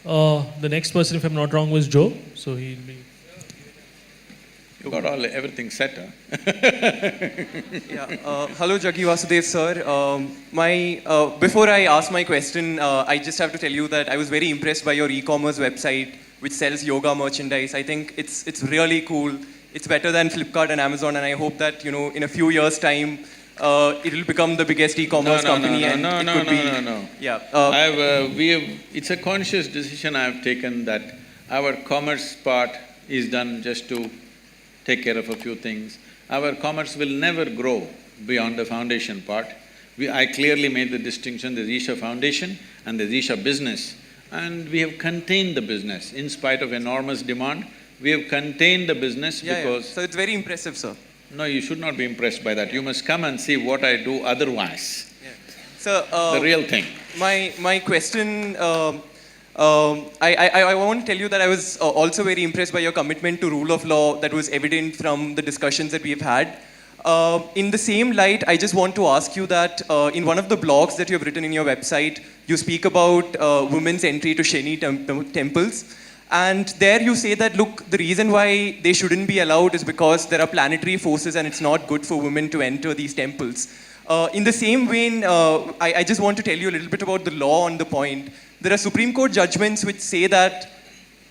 The next person, if I'm not wrong, was Joe. So he'll be. You got everything set, huh? Hello, Jaggi Vasudev sir. Before I ask my question, I just have to tell you that I was very impressed by your e-commerce website, which sells yoga merchandise. I think it's really cool. It's better than Flipkart and Amazon, and I hope that in a few years' time, it'll become the biggest e-commerce company. No. Yeah. It's a conscious decision I have taken that our commerce part is done just to take care of a few things. Our commerce will never grow beyond the foundation part. I clearly made the distinction, there's Isha Foundation and there's Isha Business, and we have contained the business. In spite of enormous demand, we have contained the business because… So it's very impressive, sir. No, you should not be impressed by that. You must come and see what I do otherwise. Yeah. So, the real thing. My question… I want to tell you that I was also very impressed by your commitment to rule of law that was evident from the discussions that we've had. In the same light, I just want to ask you that in one of the blogs that you have written in your website, you speak about women's entry to Shani temples. And there you say that, look, the reason why they shouldn't be allowed is because there are planetary forces and it's not good for women to enter these temples. In the same vein, I just want to tell you a little bit about the law on the point. There are Supreme Court judgments which say that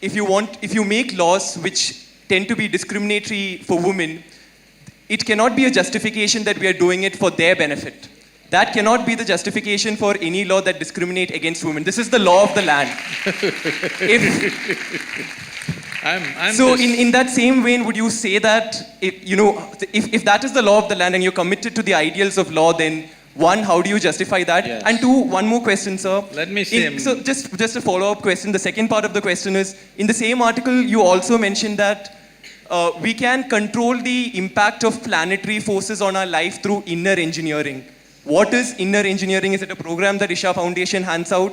if you make laws which tend to be discriminatory for women, it cannot be a justification that we are doing it for their benefit. That cannot be the justification for any law that discriminates against women. This is the law of the land. In that same vein, would you say that if that is the law of the land and you're committed to the ideals of law, then one, how do you justify that? Yes. And two, one more question, sir. Let me say… So just a follow-up question. The second part of the question is, in the same article, you also mentioned that we can control the impact of planetary forces on our life through inner engineering. What is inner engineering? Is it a program that Isha Foundation hands out?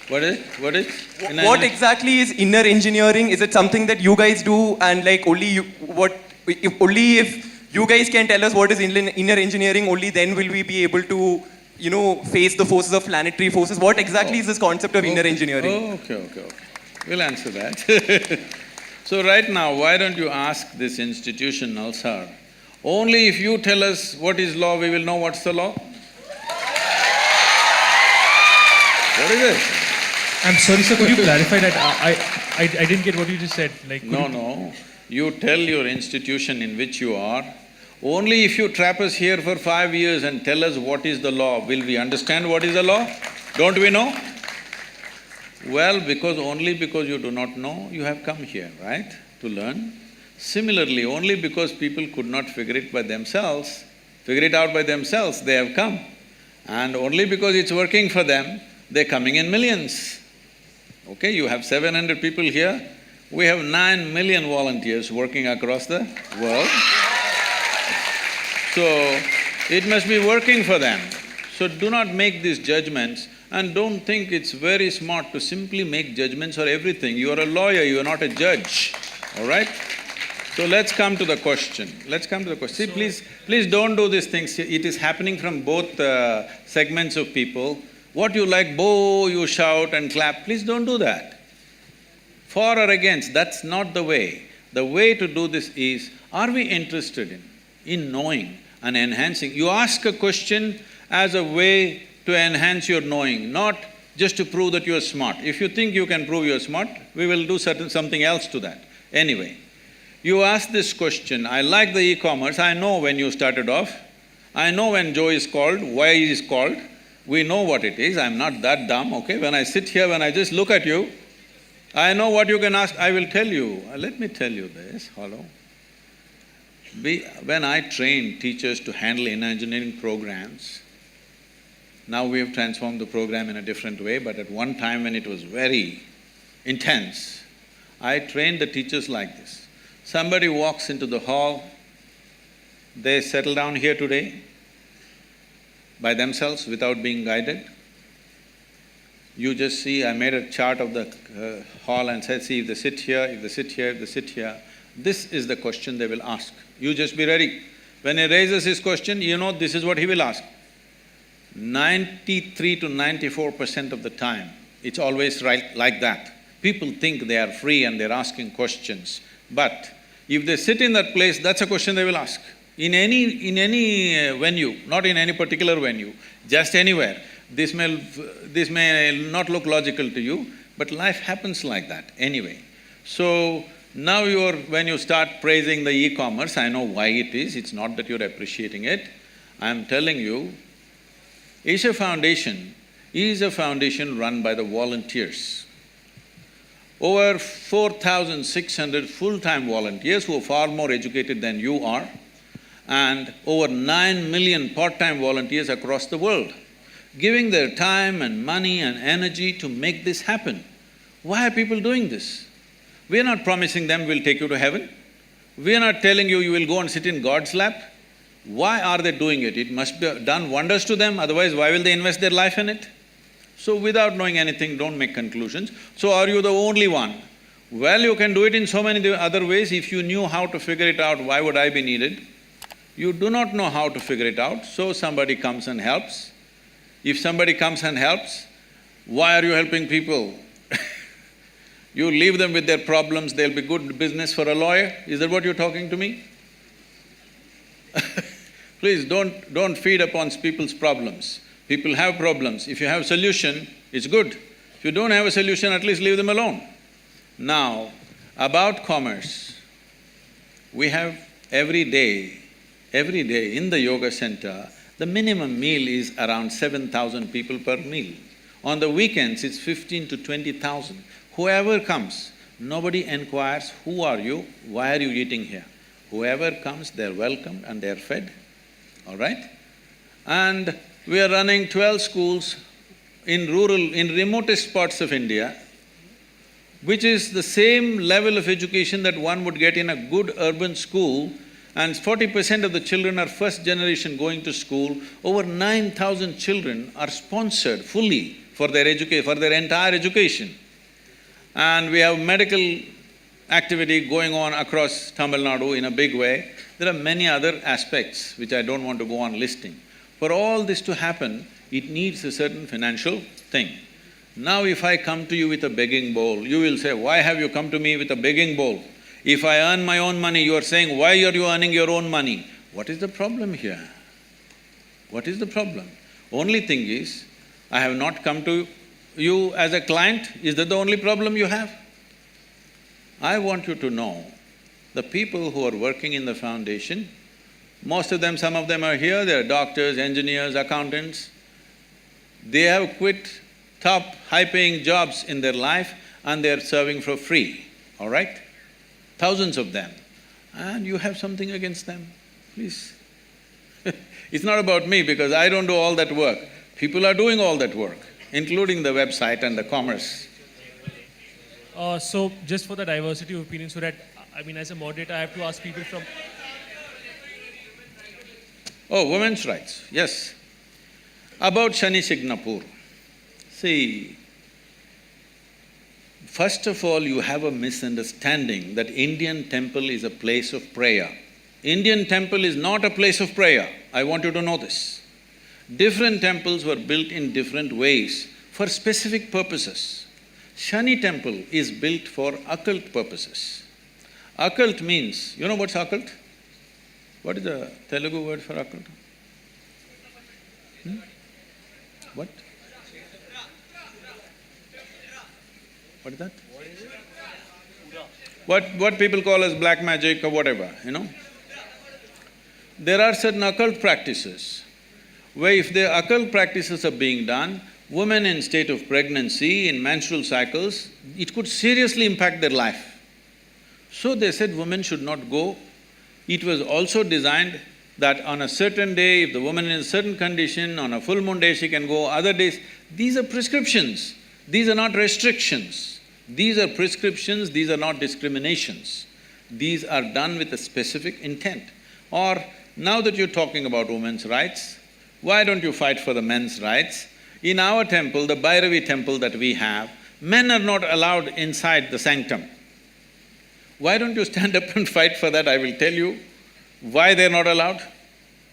What is? What exactly is inner engineering? Is it something that you guys do and like if you guys can tell us what is inner engineering, only then will we be able to, face the forces of planetary forces. What exactly is this concept of inner engineering? Okay. We'll answer that. So right now, why don't you ask this institution, Nalsar? Only if you tell us what is law, we will know what's the law. What is it? I'm sorry, sir, could you clarify that? I didn't get what you just said. No. You tell your institution in which you are, only if you trap us here for 5 years and tell us what is the law, will we understand what is the law? Don't we know? Well, only because you do not know, you have come here, right, to learn. Similarly, only because people could not figure it out by themselves, they have come. And only because it's working for them, they're coming in millions. Okay, you have 700 people here, we have 9 million volunteers working across the world. So, it must be working for them. So do not make these judgments and don't think it's very smart to simply make judgments for everything. You are a lawyer, you are not a judge, all right? So let's come to the question. See, please don't do these things. It is happening from both segments of people. What you like, you shout and clap, please don't do that. For or against, that's not the way. The way to do this is, are we interested in knowing and enhancing? You ask a question as a way to enhance your knowing, not just to prove that you are smart. If you think you can prove you are smart, we will do something else to that. Anyway, you ask this question, I like the e-commerce, I know when you started off, I know when Joe is called, why he is called, we know what it is, I'm not that dumb, okay? When I sit here, when I just look at you, I know what you can ask, I will tell you. Let me tell you this, hello. When I train teachers to handle inner engineering programs, now we have transformed the program in a different way, but at one time when it was very intense, I trained the teachers like this. Somebody walks into the hall, they settle down here today by themselves without being guided. You just see, I made a chart of the hall and said, see, if they sit here, if they sit here, if they sit here, this is the question they will ask. You just be ready. When he raises his question, you know this is what he will ask. 93 to 94% of the time, It's always right like that. People think they are free and they're asking questions. But if they sit in that place, that's a question they will ask. In any venue, not in any particular venue, just anywhere. This may not look logical to you, but life happens like that anyway. So, now when you start praising the e-commerce, I know why it is, it's not that you're appreciating it. I'm telling you, Isha Foundation is a foundation run by the volunteers. Over 4,600 full-time volunteers who are far more educated than you are, and over 9 million part-time volunteers across the world, giving their time and money and energy to make this happen. Why are people doing this? We are not promising them we'll take you to heaven. We are not telling you will go and sit in God's lap. Why are they doing it? It must be done wonders to them, otherwise why will they invest their life in it? So without knowing anything, don't make conclusions. So are you the only one? Well, you can do it in so many other ways. If you knew how to figure it out, why would I be needed? You do not know how to figure it out, so somebody comes and helps. If somebody comes and helps, why are you helping people? You leave them with their problems, they'll be good business for a lawyer? Is that what you're talking to me? Please don't feed upon people's problems. People have problems. If you have a solution, it's good. If you don't have a solution, at least leave them alone. Now, about commerce, we have every day in the yoga center, the minimum meal is around 7,000 people per meal. On the weekends, it's 15 to 20,000. Whoever comes, nobody inquires, who are you, why are you eating here? Whoever comes, they're welcomed and they're fed, all right? And we are running 12 schools in remotest parts of India, which is the same level of education that one would get in a good urban school, and 40% of the children are first generation going to school. Over 9,000 children are sponsored fully for their entire education. And we have medical activity going on across Tamil Nadu in a big way. There are many other aspects which I don't want to go on listing. For all this to happen, it needs a certain financial thing. Now if I come to you with a begging bowl, you will say, why have you come to me with a begging bowl? If I earn my own money, you are saying, why are you earning your own money? What is the problem here? What is the problem? Only thing is, I have not come to you as a client. Is that the only problem you have? I want you to know, the people who are working in the foundation, most of them, some of them are here, they're doctors, engineers, accountants. They have quit top high-paying jobs in their life and they're serving for free, all right? Thousands of them. And you have something against them, please. It's not about me because I don't do all that work. People are doing all that work, including the website and the commerce. So just for the diversity of opinions, so that, as a moderator, I have to ask people from… Oh, women's rights, yes. About Shani Shignapur. See, first of all, you have a misunderstanding that Indian temple is a place of prayer. Indian temple is not a place of prayer. I want you to know this. Different temples were built in different ways for specific purposes. Shani temple is built for occult purposes. Occult means, you know what's occult? What is the Telugu word for occult? What? What is that? What people call as black magic or whatever, you know? There are certain occult practices where if the occult practices are being done, women in state of pregnancy, in menstrual cycles, it could seriously impact their life. So they said women should not go. It was also designed that on a certain day, if the woman is in a certain condition, on a full moon day she can go, other days… These are prescriptions, these are not restrictions. These are prescriptions, these are not discriminations. These are done with a specific intent. Or, now that you're talking about women's rights, why don't you fight for the men's rights? In our temple, the Bhairavi temple that we have, men are not allowed inside the sanctum. Why don't you stand up and fight for that? I will tell you why they're not allowed.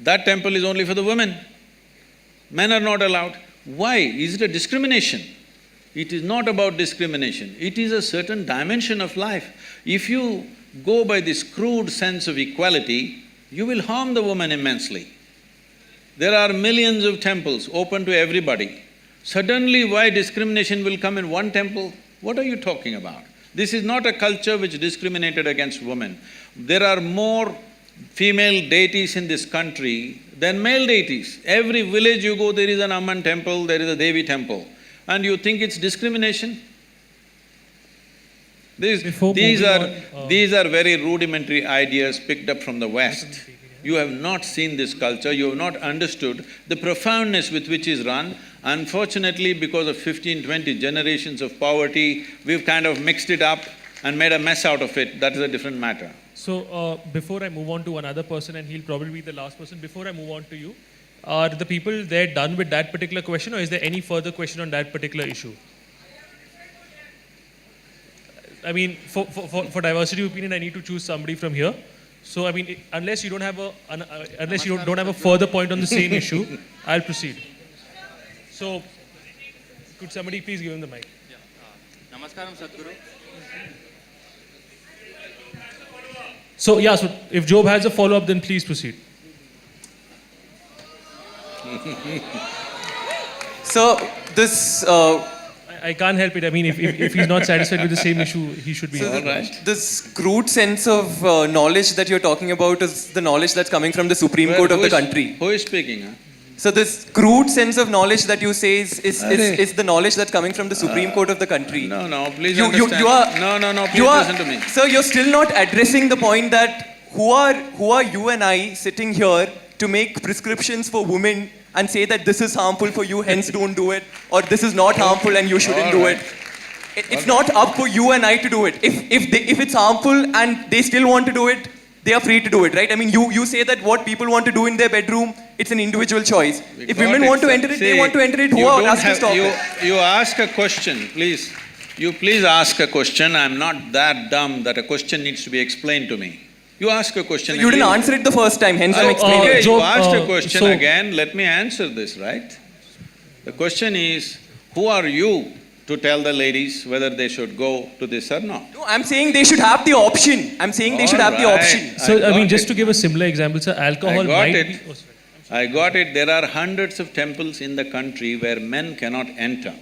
That temple is only for the women. Men are not allowed. Why? Is it a discrimination? It is not about discrimination, it is a certain dimension of life. If you go by this crude sense of equality, you will harm the woman immensely. There are millions of temples open to everybody. Suddenly, why discrimination will come in one temple? What are you talking about? This is not a culture which discriminated against women. There are more female deities in this country than male deities. Every village you go, there is an Amman temple, there is a Devi temple. And you think it's discrimination? These are very rudimentary ideas picked up from the West. You have not seen this culture, you have not understood the profoundness with which is run. Unfortunately, because of 15-20 generations of poverty, we've kind of mixed it up and made a mess out of it. That is a different matter. So, before I move on to another person, and he'll probably be the last person, before I move on to you, are the people there done with that particular question, or is there any further question on that particular issue? I mean, for diversity of opinion, I need to choose somebody from here. So, I mean, unless you don't have a further point on the same issue, I'll proceed. So, could somebody please give him the mic? Namaskaram, Sadhguru. So, yeah, so if Job has a follow-up, then please proceed. So, this… I can't help it. I mean, if he's not satisfied with the same issue, he should be. So All right. this crude sense of knowledge that you're talking about is the knowledge that's coming from the Supreme Court of the country. Who is speaking, huh? So this crude sense of knowledge that you say is the knowledge that's coming from the Supreme Court of the country. No, please You understand. are… No, please listen to me. Sir, you're still not addressing the point that who are you and I sitting here to make prescriptions for women and say that this is harmful for you, hence don't do it, or this is not harmful and you shouldn't do it. It's not up for you and I to do it. If it's harmful and they still want to do it, they are free to do it, right? I mean, you say that what people want to do in their bedroom, it's an individual choice. If women want to enter it, they want to enter it. Who are us to stop it? You ask a question, please. You please ask a question. I'm not that dumb that a question needs to be explained to me. You ask a question. You didn't answer it the first time, hence I'm explaining. Okay, Job, you asked a question so- again, let me answer this, right? The question is, who are you to tell the ladies whether they should go to this or not? No, I'm saying they should have the option. I'm saying they should have the Alright. option. So, I mean, got just it. to give a similar example, sir, alcohol I got might it. be… Oh, sorry. I got it. There are hundreds of temples in the country where men cannot enter.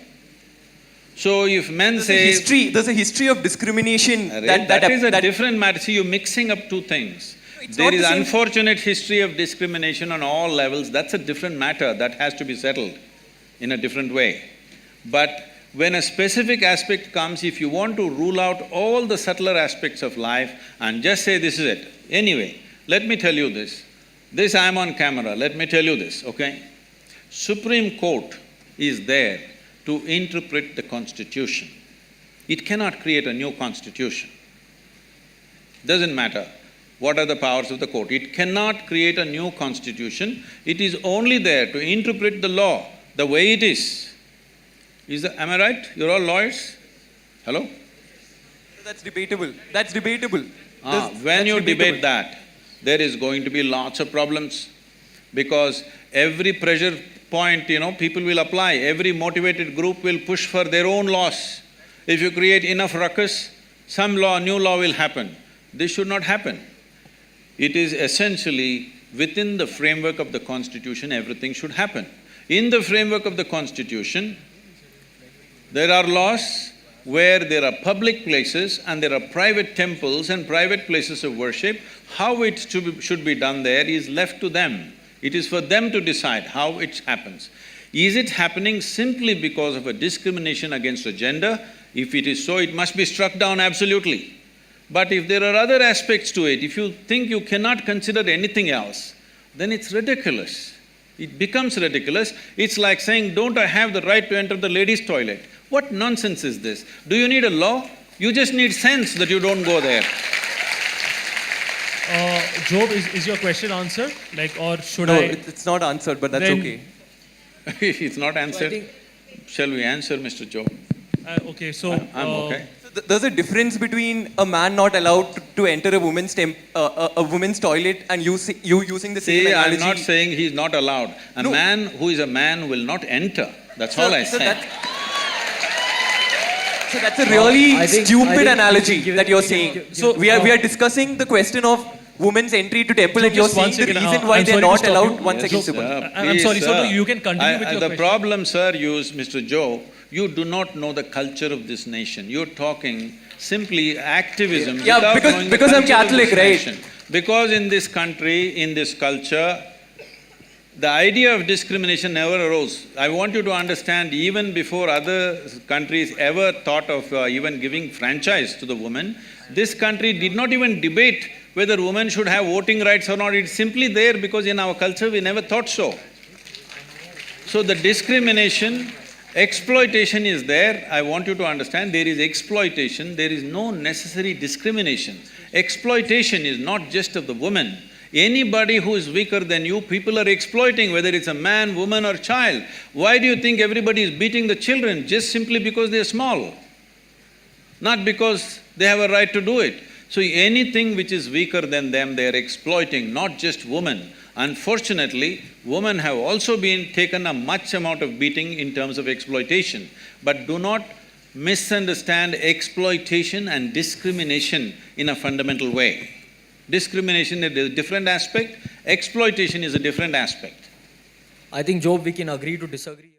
So if men say… There's a history of discrimination that is a different matter. See, you're mixing up two things. It's There not is the same. unfortunate history of discrimination on all levels. That's a different matter that has to be settled in a different way. But when a specific aspect comes, if you want to rule out all the subtler aspects of life and just say this is it. Anyway, let me tell you this. This I'm on camera, let me tell you this, okay? Supreme Court is there to interpret the Constitution. It cannot create a new Constitution. Doesn't matter what are the powers of the court. It cannot create a new Constitution. It is only there to interpret the law the way it is. Am I right? You're all lawyers? Hello? That's debatable. That's debatable. When you debate that, there is going to be lots of problems because every pressure point, people will apply. Every motivated group will push for their own laws. If you create enough ruckus, new law will happen. This should not happen. It is essentially within the framework of the Constitution, everything should happen. In the framework of the Constitution, there are laws where there are public places and there are private temples and private places of worship. How it should be done there is left to them. It is for them to decide how it happens. Is it happening simply because of a discrimination against a gender? If it is so, it must be struck down absolutely. But if there are other aspects to it, if you think you cannot consider anything else, then it's ridiculous. It becomes ridiculous. It's like saying, don't I have the right to enter the ladies' toilet? What nonsense is this? Do you need a law? You just need sense that you don't go there. Job, is your question answered? Like, or should No, I… it's not answered, but that's Then- okay. It's not answered. Shall we answer, Mr. Job? Okay, so… I'm okay. So there's a difference between a man not allowed to enter a woman's toilet and you using the same See, analogy. I'm not saying he's not allowed. A No. man who is a man will not enter. That's all I So say. So that's a really I think stupid we analogy can give that it- you're we can saying. give- So we are discussing the question of women's entry to temple, and you're just one saying the second, reason why I'm they're sorry to not stop allowed. you. One Yes, second, so- Subal. I'm sorry, Please, so sir. you can continue with your The question. problem, sir, Mr. Joe, you do not know the culture of this nation. You're talking simply activism Yeah, without because- knowing the because I'm culture of Catholic, this right? nation. Because in this country, in this culture, the idea of discrimination never arose. I want you to understand, even before other countries ever thought of even giving franchise to the women, this country did not even debate whether women should have voting rights or not. It's simply there because in our culture we never thought so. So the discrimination, exploitation is there. I want you to understand, there is exploitation, there is no necessary discrimination. Exploitation is not just of the woman. Anybody who is weaker than you, people are exploiting, whether it's a man, woman or child. Why do you think everybody is beating the children? Just simply because they're small, not because they have a right to do it. So anything which is weaker than them, they are exploiting, not just women. Unfortunately, women have also been taken a much amount of beating in terms of exploitation. But do not misunderstand exploitation and discrimination in a fundamental way. Discrimination is a different aspect, exploitation is a different aspect. I think, Job, we can agree to disagree.